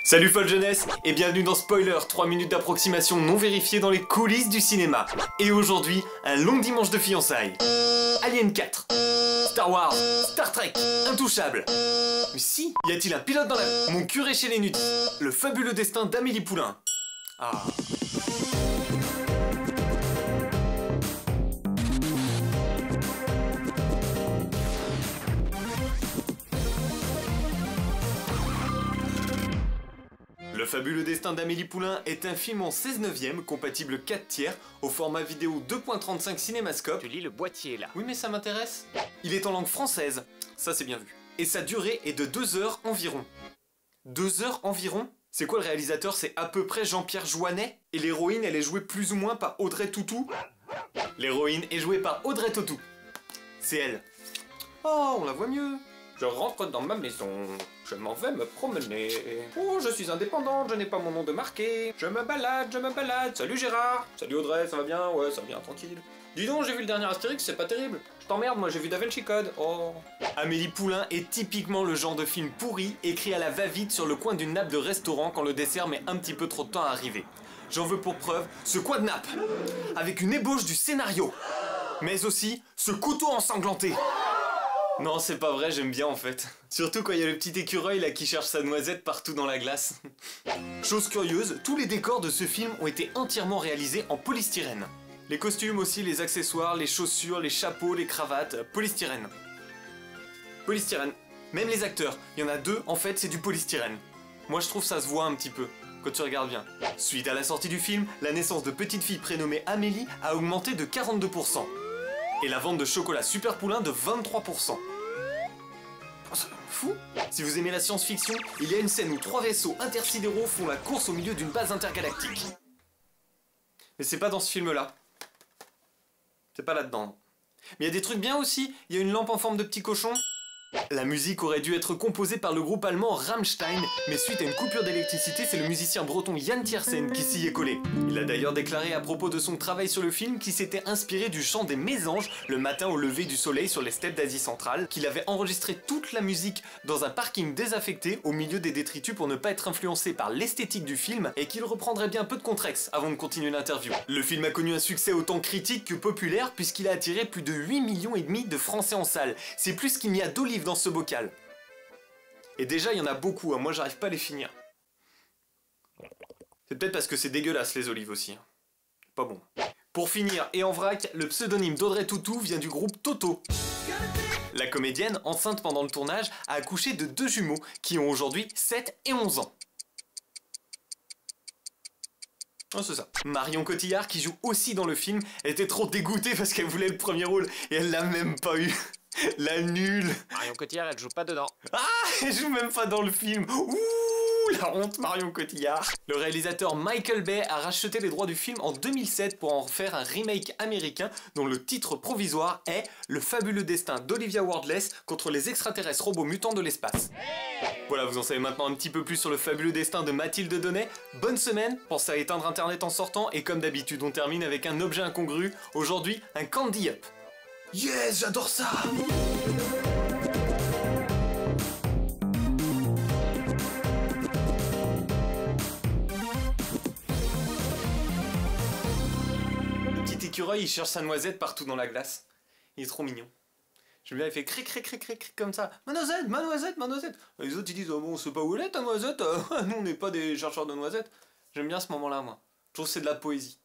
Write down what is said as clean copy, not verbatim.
Salut folle jeunesse et bienvenue dans Spoiler, 3 minutes d'approximation non vérifiée dans les coulisses du cinéma. Et aujourd'hui, un long dimanche de fiançailles. Alien 4, Star Wars, Star Trek, Intouchable. Mais si, y a-t-il un pilote dans la... Mon curé chez les nudistes, le fabuleux destin d'Amélie Poulain. Ah... Le fabuleux destin d'Amélie Poulain est un film en 16/9, compatible 4 tiers, au format vidéo 2.35 cinémascope. Tu lis le boîtier là. Oui mais ça m'intéresse. Il est en langue française, ça c'est bien vu. Et sa durée est de 2 heures environ. 2 heures environ? C'est quoi le réalisateur? C'est à peu près Jean-Pierre Joannet? Et l'héroïne elle est jouée plus ou moins par Audrey Tautou? L'héroïne est jouée par Audrey Tautou. C'est elle. Oh, on la voit mieux. Je rentre dans ma maison, je m'en vais me promener. Oh, je suis indépendante, je n'ai pas mon nom de marqué. Je me balade. Salut Gérard. Salut Audrey, ça va bien? Ouais, ça va bien, tranquille. Dis donc, j'ai vu le dernier Astérix, c'est pas terrible. Je t'emmerde, moi j'ai vu Da Vinci Code. Oh. Amélie Poulain est typiquement le genre de film pourri, écrit à la va-vite sur le coin d'une nappe de restaurant quand le dessert met un petit peu trop de temps à arriver. J'en veux pour preuve ce coin de nappe, avec une ébauche du scénario. Mais aussi, ce couteau ensanglanté. Non, c'est pas vrai, j'aime bien en fait. Surtout quand il y a le petit écureuil là qui cherche sa noisette partout dans la glace. Chose curieuse, tous les décors de ce film ont été entièrement réalisés en polystyrène. Les costumes aussi, les accessoires, les chaussures, les chapeaux, les cravates, polystyrène. Polystyrène. Même les acteurs, il y en a deux, en fait c'est du polystyrène. Moi je trouve ça se voit un petit peu, quand tu regardes bien. Suite à la sortie du film, la naissance de petite fille prénommée Amélie a augmenté de 42%. Et la vente de chocolat Super Poulain de 23%. Oh, ça me fout. Si vous aimez la science-fiction, il y a une scène où 3 vaisseaux intersidéraux font la course au milieu d'une base intergalactique. Mais c'est pas dans ce film-là. C'est pas là-dedans. Mais il y a des trucs bien aussi. Il y a une lampe en forme de petit cochon. La musique aurait dû être composée par le groupe allemand Rammstein, mais suite à une coupure d'électricité, c'est le musicien breton Yann Tiersen qui s'y est collé. Il a d'ailleurs déclaré à propos de son travail sur le film qu'il s'était inspiré du chant des mésanges le matin au lever du soleil sur les steppes d'Asie centrale, qu'il avait enregistré toute la musique dans un parking désaffecté au milieu des détritus pour ne pas être influencé par l'esthétique du film et qu'il reprendrait bien peu de contrex avant de continuer l'interview. Le film a connu un succès autant critique que populaire puisqu'il a attiré plus de 8,5 millions de Français en salle. C'est plus qu'il n'y a d'olives dans ce bocal. Et déjà, il y en a beaucoup, hein. Moi j'arrive pas à les finir. C'est peut-être parce que c'est dégueulasse les olives aussi. Pas bon. Pour finir, et en vrac, le pseudonyme d'Audrey Tautou vient du groupe Toto. La comédienne, enceinte pendant le tournage, a accouché de 2 jumeaux qui ont aujourd'hui 7 et 11 ans. Oh, c'est ça. Marion Cotillard, qui joue aussi dans le film, était trop dégoûtée parce qu'elle voulait le premier rôle et elle l'a même pas eu. La nulle. Marion Cotillard, elle joue pas dedans. Ah, elle joue même pas dans le film. Ouh, la honte, Marion Cotillard. Le réalisateur Michael Bay a racheté les droits du film en 2007 pour en faire un remake américain dont le titre provisoire est Le fabuleux destin d'Olivia Wardless contre les extraterrestres robots mutants de l'espace. Voilà, vous en savez maintenant un petit peu plus sur le fabuleux destin de Mathilde Donnet. Bonne semaine, pensez à éteindre internet en sortant et comme d'habitude on termine avec un objet incongru. Aujourd'hui, un Candy Up. Yes, j'adore ça! Le petit écureuil, il cherche sa noisette partout dans la glace. Il est trop mignon. J'aime bien, il fait cric cric cric cric comme ça. Ma noisette, ma noisette, ma noisette. Les autres ils disent oh bon, on sait pas où elle est ta noisette. Nous on n'est pas des chercheurs de noisettes. J'aime bien ce moment-là moi. Je trouve que c'est de la poésie.